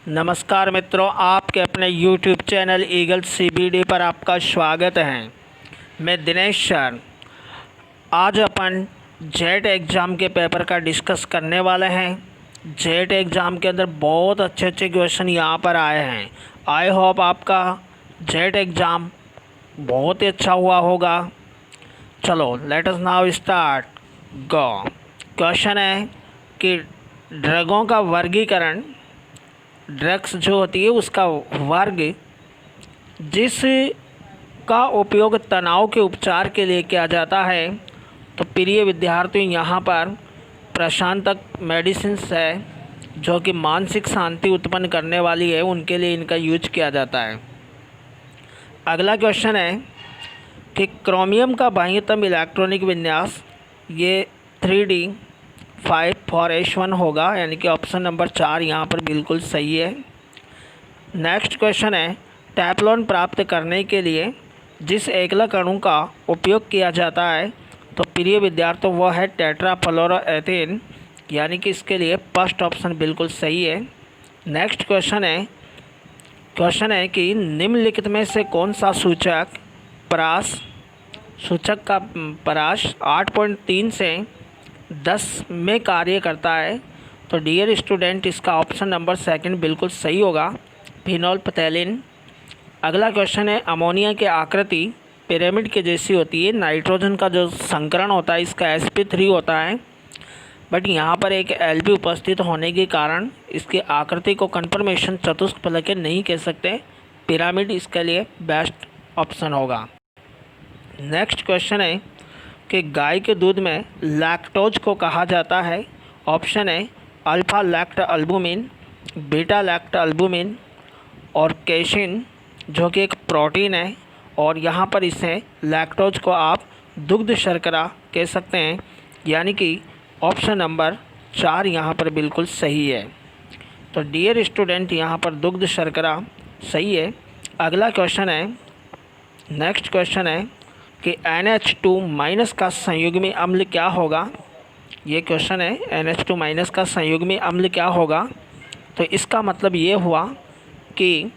नमस्कार मित्रों, आपके अपने YouTube चैनल ईगल CBD पर आपका स्वागत है। मैं दिनेश सर। आज अपन जेट एग्ज़ाम के पेपर का डिस्कस करने वाले हैं। जेट एग्ज़ाम के अंदर बहुत अच्छे अच्छे क्वेश्चन यहाँ पर आए हैं। आई होप आपका जेट एग्ज़ाम बहुत ही अच्छा हुआ होगा। चलो लेट अस नाउ स्टार्ट गो। क्वेश्चन है कि ड्रगों का वर्गीकरण, ड्रग्स जो होती है उसका वर्ग जिस का उपयोग तनाव के उपचार के लिए किया जाता है। तो प्रिय विद्यार्थियों, यहाँ पर प्रशांतक मेडिसिन्स है जो कि मानसिक शांति उत्पन्न करने वाली है, उनके लिए इनका यूज किया जाता है। अगला क्वेश्चन है कि क्रोमियम का बाह्यतम इलेक्ट्रॉनिक विन्यास ये 3D 5 4H1 होगा, यानी कि ऑप्शन नंबर 4 यहाँ पर बिल्कुल सही है। नेक्स्ट क्वेश्चन है टेफ्लॉन प्राप्त करने के लिए जिस एकलक अणु का उपयोग किया जाता है, तो प्रिय विद्यार्थियों वह है टेट्राफ्लोरोएथेन, यानी कि इसके लिए फर्स्ट ऑप्शन बिल्कुल सही है। नेक्स्ट क्वेश्चन है कि निम्नलिखित में से कौन सा सूचक का परास 8.3 से 10 में कार्य करता है। तो डियर स्टूडेंट, इसका ऑप्शन नंबर 2 बिल्कुल सही होगा, फिनोल्फथैलिन। अगला क्वेश्चन है अमोनिया की आकृति पिरामिड के जैसी होती है। नाइट्रोजन का जो संकरण होता है इसका sp3 होता है, बट यहाँ पर एक Lp उपस्थित होने के कारण इसकी आकृति को कन्फर्मेशन चतुष्फलकीय नहीं कह सकते। पिरामिड इसके लिए बेस्ट ऑप्शन होगा। नेक्स्ट क्वेश्चन है कि गाय के दूध में लैक्टोज को कहा जाता है। ऑप्शन है अल्फा लैक्ट अल्बुमिन, बीटा लैक्ट अल्बुमिन और कैसिन, जो कि एक प्रोटीन है, और यहाँ पर इसे लैक्टोज को आप दुग्ध शर्करा कह सकते हैं, यानी कि ऑप्शन नंबर 4 यहाँ पर बिल्कुल सही है। तो डियर स्टूडेंट, यहाँ पर दुग्ध शर्करा सही है। अगला क्वेश्चन है, नेक्स्ट क्वेश्चन है कि NH2- का संयुग्मी अम्ल क्या होगा। ये क्वेश्चन है NH2- का संयुग्मी अम्ल क्या होगा। तो इसका मतलब ये हुआ कि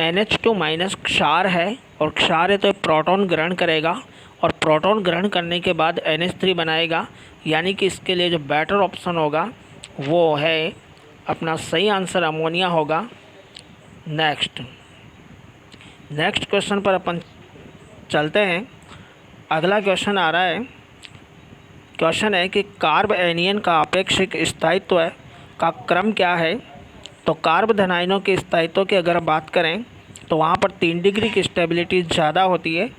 NH2- क्षार है, और क्षार है तो प्रोटॉन ग्रहण करेगा, और प्रोटॉन ग्रहण करने के बाद NH3 बनाएगा, यानी कि इसके लिए जो बेटर ऑप्शन होगा वो है अपना सही आंसर अमोनिया होगा। नेक्स्ट क्वेश्चन पर अपन चलते हैं। अगला क्वेश्चन आ रहा है, क्वेश्चन है कि कार्ब एनियन का अपेक्षिक स्थायित्व का क्रम क्या है। तो कार्ब धनायनों के स्थायित्व की अगर बात करें तो वहाँ पर 3 डिग्री की स्टेबिलिटी ज़्यादा होती है,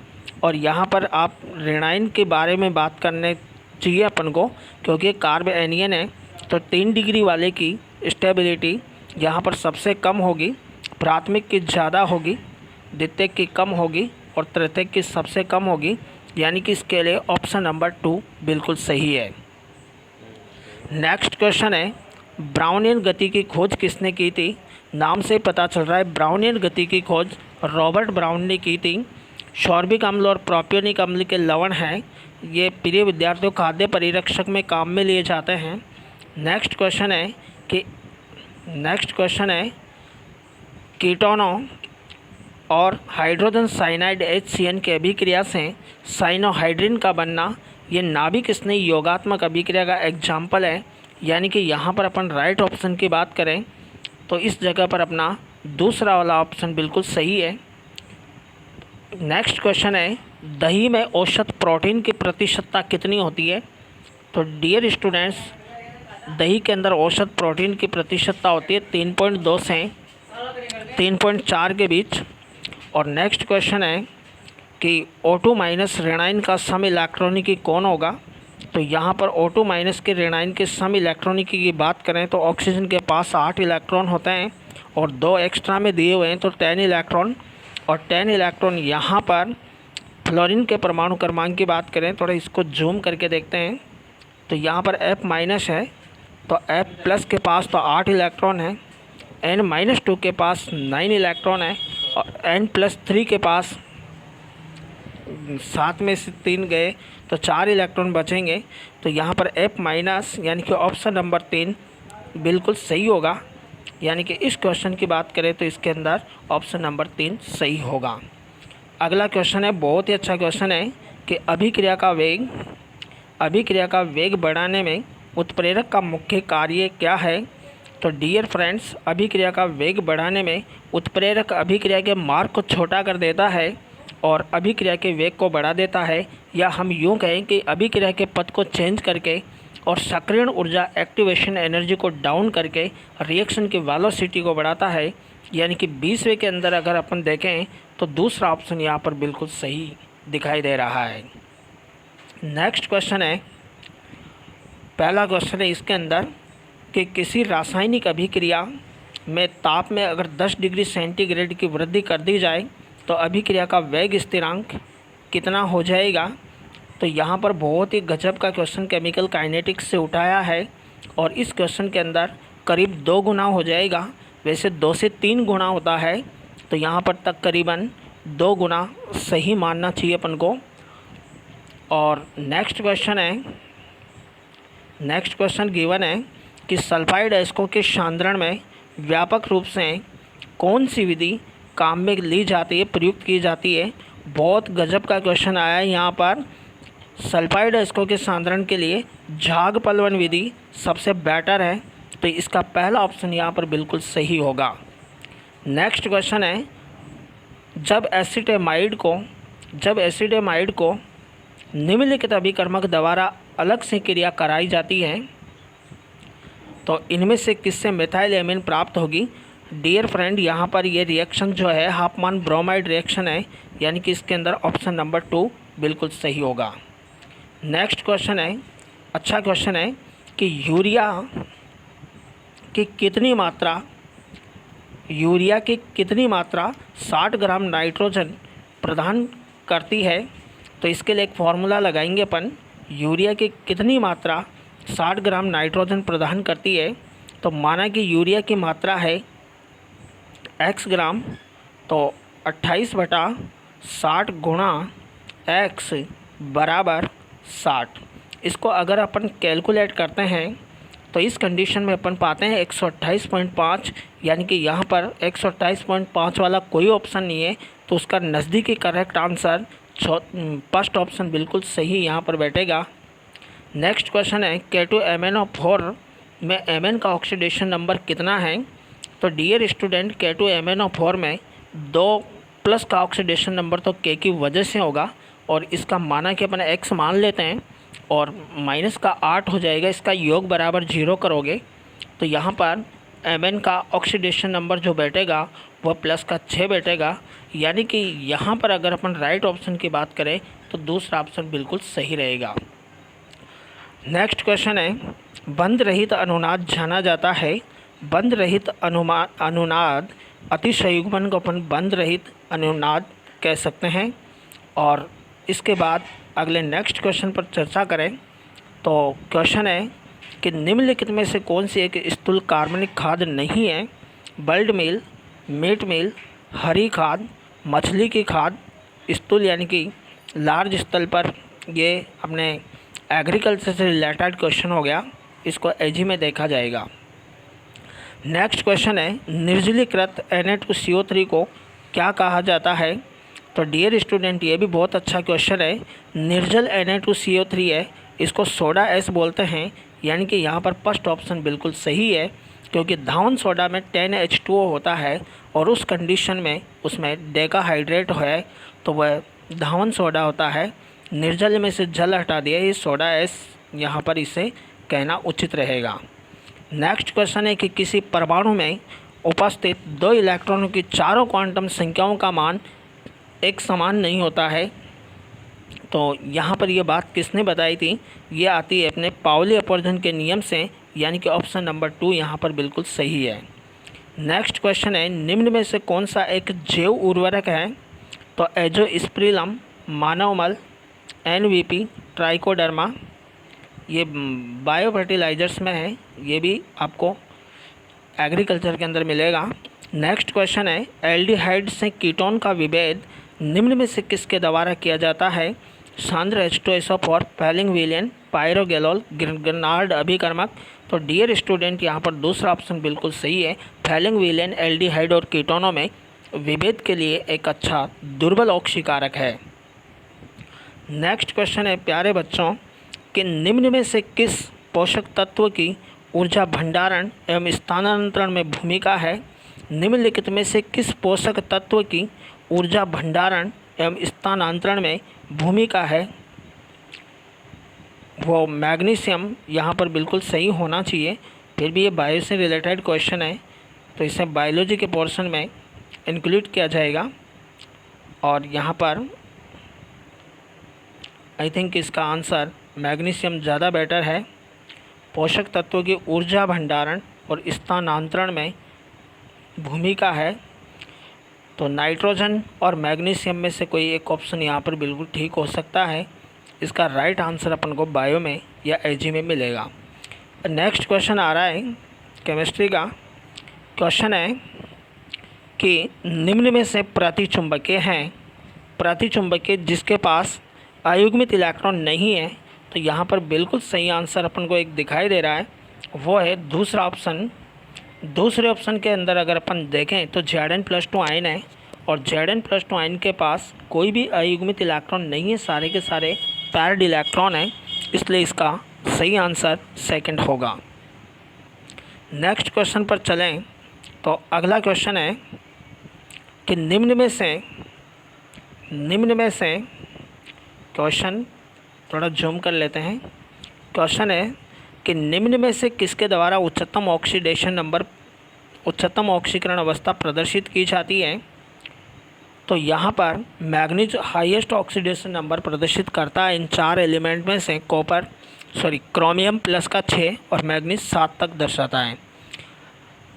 और यहाँ पर आप ऋणायन के बारे में बात करने चाहिए अपन को, क्योंकि कार्ब एनियन है तो 3 डिग्री वाले की स्टेबिलिटी यहाँ पर सबसे कम होगी। प्राथमिक की ज़्यादा होगी, द्वितीयक की कम होगी, और तृतीयक की सबसे कम होगी, यानी कि इसके लिए ऑप्शन नंबर 2 बिल्कुल सही है। नेक्स्ट क्वेश्चन है ब्राउनियन गति की खोज किसने की थी। नाम से पता चल रहा है ब्राउनियन गति की खोज रॉबर्ट ब्राउन ने की थी। सॉर्बिक अम्ल और प्रोपियोनिक अम्ल के लवण हैं, ये प्रिय विद्यार्थियों खाद्य परिरक्षक में काम में लिए जाते हैं। नेक्स्ट क्वेश्चन है कीटोनों और हाइड्रोजन साइनाइड HCN की अभिक्रिया से साइनोहाइड्रिन का बनना, ये नाभिक स्नेही योगात्मक अभिक्रिया का एग्जाम्पल है, यानी कि यहाँ पर अपन राइट ऑप्शन की बात करें तो इस जगह पर अपना दूसरा वाला ऑप्शन बिल्कुल सही है। नेक्स्ट क्वेश्चन है दही में औसत प्रोटीन की प्रतिशतता कितनी होती है। तो डियर स्टूडेंट्स, दही के अंदर औसत प्रोटीन की प्रतिशतता होती है 3.2 से 3.4 के बीच। और नेक्स्ट क्वेश्चन है कि O2- ऋणायन का सम इलेक्ट्रॉनिकी कौन होगा। तो यहाँ पर O2- के ऋणायन के सम इलेक्ट्रॉनिकी की बात करें तो ऑक्सीजन के पास 8 इलेक्ट्रॉन होते हैं, और 2 एक्स्ट्रा में दिए हुए हैं तो 10 इलेक्ट्रॉन, और 10 इलेक्ट्रॉन यहाँ पर फ्लोरीन के परमाणु क्रमांक की बात करें, थोड़ा इसको जूम करके देखते हैं, तो यहाँ पर F- है, तो F+ के पास तो 8 इलेक्ट्रॉन है, N-2 के पास 9 इलेक्ट्रॉन है, और N+3 के पास 7 में से 3 गए तो 4 इलेक्ट्रॉन बचेंगे। तो यहाँ पर F- यानी कि ऑप्शन नंबर 3 बिल्कुल सही होगा। यानी कि इस क्वेश्चन की बात करें तो इसके अंदर ऑप्शन नंबर 3 सही होगा। अगला क्वेश्चन है, बहुत ही अच्छा क्वेश्चन है कि अभिक्रिया का वेग बढ़ाने में उत्प्रेरक का मुख्य कार्य क्या है। तो डियर फ्रेंड्स, अभिक्रिया का वेग बढ़ाने में उत्प्रेरक अभिक्रिया के मार्ग को छोटा कर देता है और अभिक्रिया के वेग को बढ़ा देता है, या हम यूँ कहें कि अभिक्रिया के पथ को चेंज करके और सक्रियण ऊर्जा एक्टिवेशन एनर्जी को डाउन करके रिएक्शन की वेलोसिटी को बढ़ाता है। यानी कि 20वें के अंदर अगर अपन देखें तो दूसरा ऑप्शन यहाँ पर बिल्कुल सही दिखाई दे रहा है। नेक्स्ट क्वेश्चन है, पहला क्वेश्चन है इसके अंदर कि किसी रासायनिक अभिक्रिया में ताप में अगर 10 डिग्री सेंटीग्रेड की वृद्धि कर दी जाए तो अभिक्रिया का वेग स्थिरांक कितना हो जाएगा। तो यहाँ पर बहुत ही गजब का क्वेश्चन केमिकल काइनेटिक्स से उठाया है और इस क्वेश्चन के अंदर करीब 2 गुना हो जाएगा। वैसे 2 से 3 गुना होता है, तो यहाँ पर तक करीबन 2 गुना सही मानना चाहिए अपन को। और नेक्स्ट क्वेश्चन गिवन है कि सल्फाइड अयस्कों के सांद्रण में व्यापक रूप से कौन सी विधि काम में ली जाती है, प्रयुक्त की जाती है। बहुत गजब का क्वेश्चन आया है यहाँ पर। सल्फाइड अयस्कों के सांद्रण के लिए झाग पलवन विधि सबसे बेटर है, तो इसका पहला ऑप्शन यहाँ पर बिल्कुल सही होगा। नेक्स्ट क्वेश्चन है, जब एसिटेमाइड को निम्नलिखित अभिकर्मक द्वारा अलग से क्रिया कराई जाती है तो इनमें से किससे मिथाइल एमीन प्राप्त होगी। डियर फ्रेंड, यहाँ पर ये रिएक्शन जो है हाफमान ब्रोमाइड रिएक्शन है, यानी कि इसके अंदर ऑप्शन नंबर 2 बिल्कुल सही होगा। नेक्स्ट क्वेश्चन है, अच्छा क्वेश्चन है कि यूरिया की कितनी मात्रा 60 ग्राम नाइट्रोजन प्रदान करती है। तो इसके लिए एक फॉर्मूला लगाएंगे अपन, यूरिया की कितनी मात्रा 60 ग्राम नाइट्रोजन प्रदान करती है। तो माना कि यूरिया की मात्रा है x ग्राम, तो 28/60 गुणा x बराबर 60। इसको अगर अपन कैलकुलेट करते हैं तो इस कंडीशन में अपन पाते हैं 128.5, यानी कि यहाँ पर 128.5 वाला कोई ऑप्शन नहीं है, तो उसका नज़दीकी करेक्ट आंसर फर्स्ट ऑप्शन बिल्कुल सही यहाँ पर बैठेगा। नेक्स्ट क्वेश्चन है, K2MnO4 में Mn का ऑक्सीडेशन नंबर कितना है। तो डियर स्टूडेंट, K2MnO4 में 2+ का ऑक्सीडेशन नंबर तो K की वजह से होगा, और इसका माना कि अपन x मान लेते हैं और माइनस का 8 हो जाएगा, इसका योग बराबर 0 करोगे तो यहाँ पर Mn का ऑक्सीडेशन नंबर जो बैठेगा वह +6 बैठेगा। यानी कि यहाँ पर अगर अपन राइट ऑप्शन की बात करें तो दूसरा ऑप्शन बिल्कुल सही रहेगा। नेक्स्ट क्वेश्चन है, बंध रहित अनुनाद जाना जाता है। बंध रहित अनुनाद अतिशयुग्मन को अपन बंध रहित अनुनाद कह सकते हैं। और इसके बाद अगले नेक्स्ट क्वेश्चन पर चर्चा करें तो क्वेश्चन है कि निम्नलिखित में से कौन सी एक स्थूल कार्बनिक खाद नहीं है। बल्ड मील, मीट मील, हरी खाद, मछली की खाद। स्थूल यानी कि लार्ज स्तर पर, ये अपने एग्रीकल्चर से रिलेटेड क्वेश्चन हो गया, इसको एजी में देखा जाएगा। नेक्स्ट क्वेश्चन है, निर्जलीकृत Na2CO3 को क्या कहा जाता है। तो डियर स्टूडेंट, ये भी बहुत अच्छा क्वेश्चन है। निर्जल Na2CO3 है, इसको सोडा एस बोलते हैं, यानी कि यहाँ पर फर्स्ट ऑप्शन बिल्कुल सही है, क्योंकि धावन सोडा में 10H2O होता है और उस कंडीशन में उसमें डेकाहाइड्रेट है तो वह धावन सोडा होता है। निर्जल में से जल हटा दिया, ये सोडा एस यहाँ पर इसे कहना उचित रहेगा। नेक्स्ट क्वेश्चन है कि किसी परमाणु में उपस्थित 2 इलेक्ट्रॉनों की चारों क्वांटम संख्याओं का मान एक समान नहीं होता है। तो यहाँ पर ये बात किसने बताई थी, ये आती है अपने पाउली अपवर्जन के नियम से, यानी कि ऑप्शन नंबर 2 यहाँ पर बिल्कुल सही है। नेक्स्ट क्वेश्चन है, निम्न में से कौन सा एक जैव उर्वरक है। तो एजोस्पिरिलम, मानवमल, NVP, ट्राइकोडर्मा, ये बायो फर्टिलाइजर्स में है, ये भी आपको एग्रीकल्चर के अंदर मिलेगा। नेक्स्ट क्वेश्चन है, एल्डिहाइड से कीटोन का विभेद निम्न में से किसके द्वारा किया जाता है। सांद्र H2SO4, पैलिंग विलियन, पायरोगेलोल, ग्रिनार्ड अभिकर्मक। तो डियर स्टूडेंट, यहाँ पर दूसरा ऑप्शन बिल्कुल सही है, फैलिंग विलेन एल्डिहाइड और कीटोनों में विभेद के लिए एक अच्छा दुर्बल ऑक्सीकारक है। नेक्स्ट क्वेश्चन है प्यारे बच्चों कि निम्न में से किस पोषक तत्व की ऊर्जा भंडारण एवं स्थानांतरण में भूमिका है। निम्नलिखित में से किस पोषक तत्व की ऊर्जा भंडारण एवं स्थानांतरण में भूमिका है। वो मैग्नीशियम यहाँ पर बिल्कुल सही होना चाहिए। फिर भी ये बायो से रिलेटेड क्वेश्चन है तो इसे बायोलॉजी के पोर्शन में इंक्लूड किया जाएगा। और यहाँ पर आई थिंक इसका आंसर मैग्नीशियम ज़्यादा बेटर है। पोषक तत्वों की ऊर्जा भंडारण और स्थानांतरण में भूमिका है तो नाइट्रोजन और मैग्नीशियम में से कोई एक ऑप्शन यहाँ पर बिल्कुल ठीक हो सकता है। इसका राइट आंसर अपन को बायो में या एजी में मिलेगा। नेक्स्ट क्वेश्चन आ रहा है केमिस्ट्री का। क्वेश्चन है कि निम्न में से प्रतिचुंबकीय हैं, प्रतिचुंबकीय जिसके पास अयुग्मित इलेक्ट्रॉन नहीं है। तो यहाँ पर बिल्कुल सही आंसर अपन को एक दिखाई दे रहा है, वो है दूसरा ऑप्शन। दूसरे ऑप्शन के अंदर अगर अपन देखें तो Zn+2 आयन है और Zn+2 आयन के पास कोई भी अयुग्मित इलेक्ट्रॉन नहीं है, सारे के सारे पैर्ड इलेक्ट्रॉन है, इसलिए इसका सही आंसर सेकंड होगा। नेक्स्ट क्वेश्चन पर चलें तो अगला क्वेश्चन है कि निम्न में से क्वेश्चन थोड़ा जूम कर लेते हैं। क्वेश्चन है कि निम्न में से किसके द्वारा उच्चतम ऑक्सीकरण अवस्था प्रदर्शित की जाती है। तो यहाँ पर मैग्नीज हाईएस्ट ऑक्सीडेशन नंबर प्रदर्शित करता है इन चार एलिमेंट में से। क्रोमियम प्लस का 6 और मैग्नीज 7 तक दर्शाता है।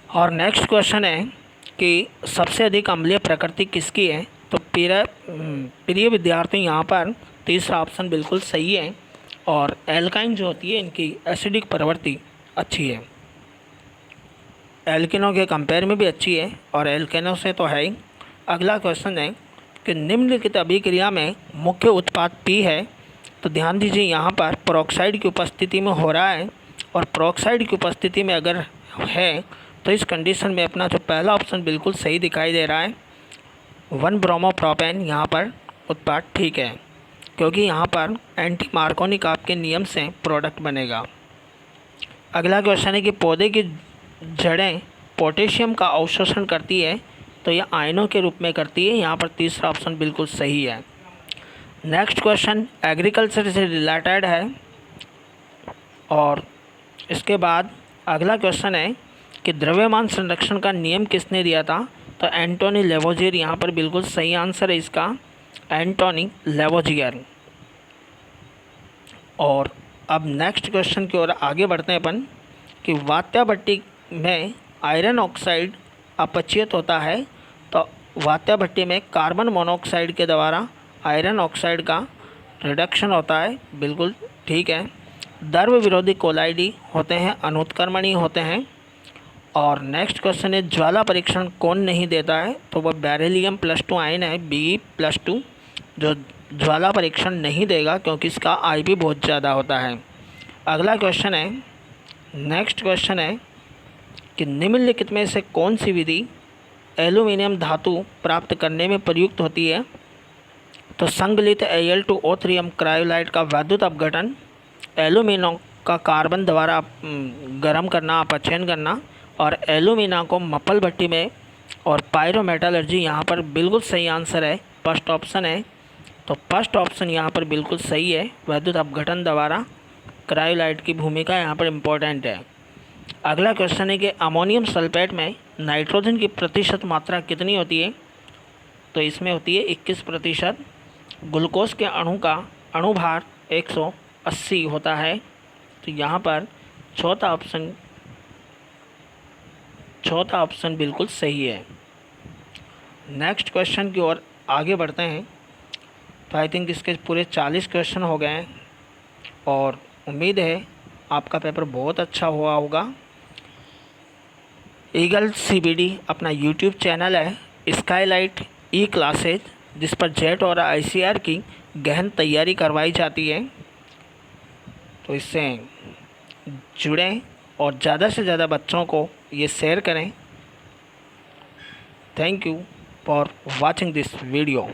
और नेक्स्ट क्वेश्चन है कि सबसे अधिक अम्लीय प्रकृति किसकी है। तो प्रिय विद्यार्थी यहाँ पर तीसरा ऑप्शन बिल्कुल सही है और एल्काइन जो होती है इनकी एसिडिक प्रवृत्ति अच्छी है, एल्किनों के कंपेयर में भी अच्छी है और एल्केनों से तो है ही। अगला क्वेश्चन है कि निम्नलिखित अभिक्रिया में मुख्य उत्पाद P है। तो ध्यान दीजिए यहाँ पर पेरोक्साइड की उपस्थिति में हो रहा है और पेरोक्साइड की उपस्थिति में अगर है तो इस कंडीशन में अपना जो पहला ऑप्शन बिल्कुल सही दिखाई दे रहा है, 1-ब्रोमोप्रोपेन यहाँ पर उत्पाद ठीक है, क्योंकि यहाँ पर एंटी मार्कोनी आपके नियम से प्रोडक्ट बनेगा। अगला क्वेश्चन है कि पौधे की जड़ें पोटेशियम का अवशोषण करती है। तो यह आयनों के रूप में करती है, यहाँ पर तीसरा ऑप्शन बिल्कुल सही है। नेक्स्ट क्वेश्चन एग्रीकल्चर से रिलेटेड है और इसके बाद अगला क्वेश्चन है कि द्रव्यमान संरक्षण का नियम किसने दिया था। तो एंटोनी लेवोजियर यहाँ पर बिल्कुल सही आंसर है इसका, एंटोनी लेवोजियर। और अब नेक्स्ट क्वेश्चन की ओर आगे बढ़ते हैं अपन कि वात्या भट्टी में आयरन ऑक्साइड अपचयित होता है। तो वात्या भट्टी में कार्बन मोनोऑक्साइड के द्वारा आयरन ऑक्साइड का रिडक्शन होता है, बिल्कुल ठीक है। द्रव विरोधी कोलाइडी होते हैं, अनुत्क्रमणीय होते हैं। और नेक्स्ट क्वेश्चन है ज्वाला परीक्षण कौन नहीं देता है। तो वह बेरिलियम+2 आयन है Be+2 जो ज्वाला परीक्षण नहीं देगा क्योंकि इसका IB बहुत ज़्यादा होता है। अगला क्वेश्चन है, नेक्स्ट क्वेश्चन है कि निम्नलिखित में से कौन सी विधि एल्यूमिनियम धातु प्राप्त करने में प्रयुक्त होती है। तो संगलित Al2O3 क्रायोलाइट का वैद्युत अपघटन, एल्यूमिनियम का कार्बन द्वारा गर्म करना, अपचयन करना और एल्यूमिना को मप्पल भट्टी में और पायरोमेटलर्जी यहाँ पर बिल्कुल सही आंसर है, फर्स्ट ऑप्शन है। तो फर्स्ट ऑप्शन यहाँ पर बिल्कुल सही है, वैद्युत अपघटन द्वारा क्रायोलाइट की भूमिका यहाँ पर इम्पोर्टेंट है। अगला क्वेश्चन है कि अमोनियम सल्फेट में नाइट्रोजन की प्रतिशत मात्रा कितनी होती है। तो इसमें होती है 21%। ग्लूकोज के अणु का अणुभार 180 होता है। तो यहाँ पर चौथा ऑप्शन बिल्कुल सही है। नेक्स्ट क्वेश्चन की ओर आगे बढ़ते हैं। तो आई थिंक इसके पूरे 40 क्वेश्चन हो गए हैं और उम्मीद है आपका पेपर बहुत अच्छा हुआ होगा। ईगल CBD अपना यूट्यूब चैनल है, स्काईलाइट क्लासेज, जिस पर जेट और ICR की गहन तैयारी करवाई जाती है। तो इससे जुड़ें और ज़्यादा से ज़्यादा बच्चों को ये शेयर करें Thank you for watching this video.